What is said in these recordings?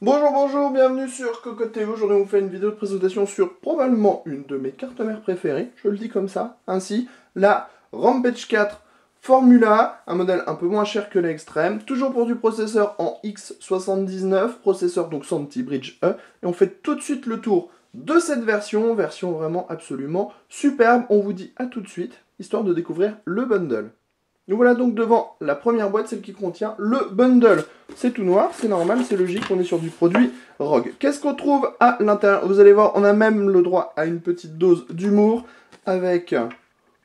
Bonjour, bonjour, bienvenue sur Cocotte. Aujourd'hui, on vous fait une vidéo de présentation sur probablement une de mes cartes mères préférées, je le dis comme ça, ainsi la Rampage 4 Formula, un modèle un peu moins cher que l'Extreme, toujours pour du processeur en X79, processeur donc Santi Bridge E, et on fait tout de suite le tour de cette version vraiment absolument superbe. On vous dit à tout de suite, histoire de découvrir le bundle. Nous voilà donc devant la première boîte, celle qui contient le bundle. C'est tout noir, c'est normal, c'est logique, on est sur du produit Rogue. Qu'est-ce qu'on trouve à l'intérieur? Vous allez voir, on a même le droit à une petite dose d'humour avec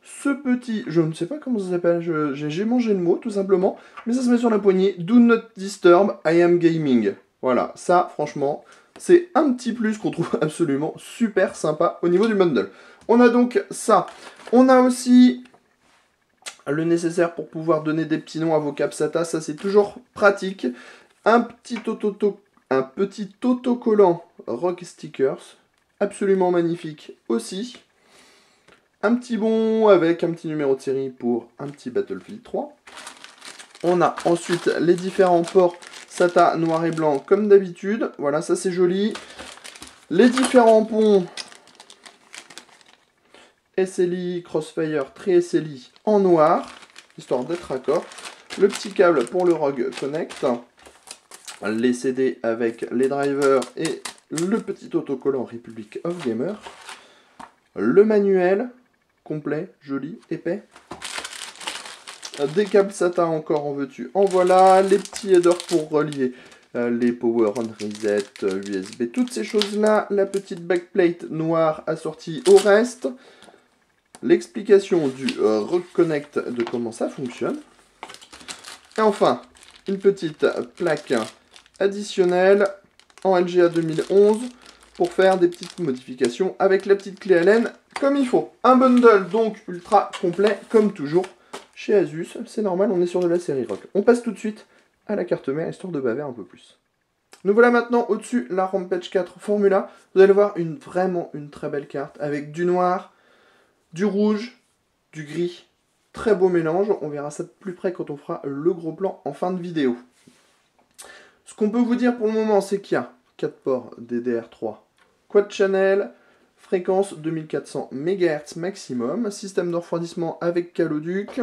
ce petit, je ne sais pas comment ça s'appelle, j'ai mangé le mot tout simplement, mais ça se met sur la poignée. Do not disturb, I am gaming. Voilà, ça franchement, c'est un petit plus qu'on trouve absolument super sympa au niveau du bundle. On a donc ça. On a aussi le nécessaire pour pouvoir donner des petits noms à vos capsata, ça c'est toujours pratique. Un petit autocollant Rock Stickers, absolument magnifique aussi. Un petit bon avec un petit numéro de série pour un petit Battlefield 3. On a ensuite les différents ports SATA noir et blanc comme d'habitude. Voilà, ça c'est joli. Les différents ponts SLI, Crossfire, Tri-SLI en noir, histoire d'être raccord. Le petit câble pour le Rogue Connect. Les CD avec les drivers et le petit autocollant Republic of Gamer. Le manuel, complet, joli, épais. Des câbles SATA encore en veux-tu, en voilà. Les petits headers pour relier les power on reset, USB, toutes ces choses-là. La petite backplate noire assortie au reste. L'explication du Reconnect de comment ça fonctionne. Et enfin, une petite plaque additionnelle en LGA 2011 pour faire des petites modifications avec la petite clé Allen comme il faut. Un bundle donc ultra complet comme toujours chez Asus. C'est normal, on est sur de la série Rock. On passe tout de suite à la carte mère histoire de baver un peu plus. Nous voilà maintenant au-dessus la Rampage 4 Formula. Vous allez voir vraiment une très belle carte avec du noir, du rouge, du gris, très beau mélange. On verra ça de plus près quand on fera le gros plan en fin de vidéo. Ce qu'on peut vous dire pour le moment, c'est qu'il y a 4 ports DDR3 quad channel, fréquence 2400 MHz maximum, système de refroidissement avec caloduc,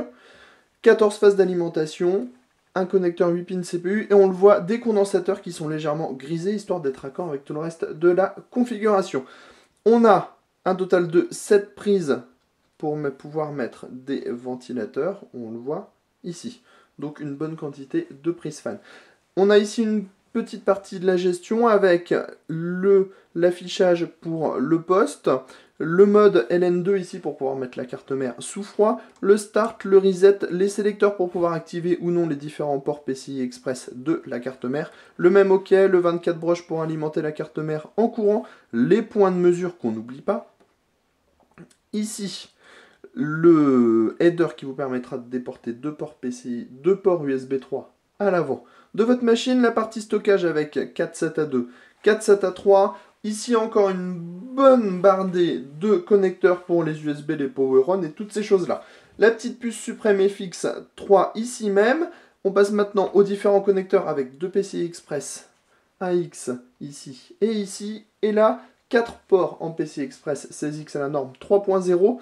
14 phases d'alimentation, un connecteur 8 pins CPU, et on le voit, des condensateurs qui sont légèrement grisés, histoire d'être raccord avec tout le reste de la configuration. On a un total de 7 prises pour pouvoir mettre des ventilateurs, on le voit ici. Donc une bonne quantité de prises fan. On a ici une petite partie de la gestion avec l'affichage pour le poste, le mode LN2 ici pour pouvoir mettre la carte mère sous froid, le start, le reset, les sélecteurs pour pouvoir activer ou non les différents ports PCI Express de la carte mère, le même OK, le 24 broches pour alimenter la carte mère en courant, les points de mesure qu'on n'oublie pas. Ici, le header qui vous permettra de déporter deux ports PCI, deux ports USB 3 à l'avant de votre machine, la partie stockage avec 4 SATA 2, 4 SATA 3, ici encore une bonne bardée de connecteurs pour les USB, les Power On et toutes ces choses-là. La petite puce Supreme FX 3 ici même. On passe maintenant aux différents connecteurs avec deux PCI Express AX ici et ici. Et là, 4 ports en PCI Express 16X à la norme 3.0.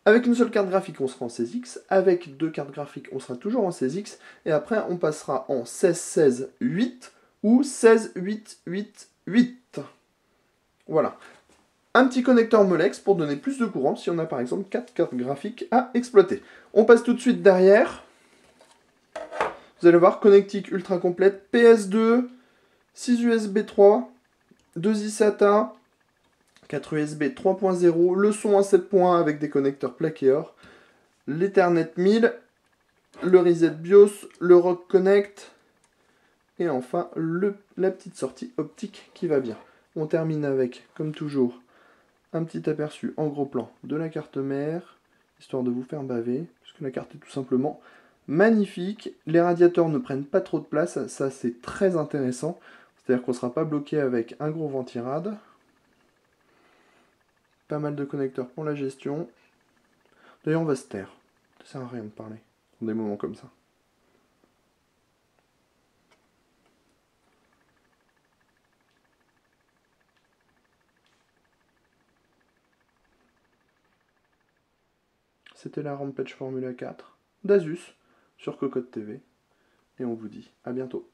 Avec une seule carte graphique, on sera en 16X. Avec deux cartes graphiques, on sera toujours en 16X. Et après, on passera en 16-16-8 ou 16-8-8-8. Voilà. Un petit connecteur Molex pour donner plus de courant si on a par exemple 4 cartes graphiques à exploiter. On passe tout de suite derrière. Vous allez voir, connectique ultra complète. PS2, 6 USB 3, 2 eSATA, 4 USB 3.0, le son à 7 points avec des connecteurs plaqués or, l'Ethernet 1000, le Reset BIOS, le Rock Connect, et enfin la petite sortie optique qui va bien. On termine avec, comme toujours, un petit aperçu en gros plan de la carte mère, histoire de vous faire baver, puisque la carte est tout simplement magnifique. Les radiateurs ne prennent pas trop de place, ça c'est très intéressant, c'est-à-dire qu'on ne sera pas bloqué avec un gros ventirad. Pas mal de connecteurs pour la gestion. D'ailleurs, on va se taire. Ça sert à rien de parler dans des moments comme ça. c'était la Rampage Formula 4 d'Asus sur Cocotte TV. Et on vous dit à bientôt.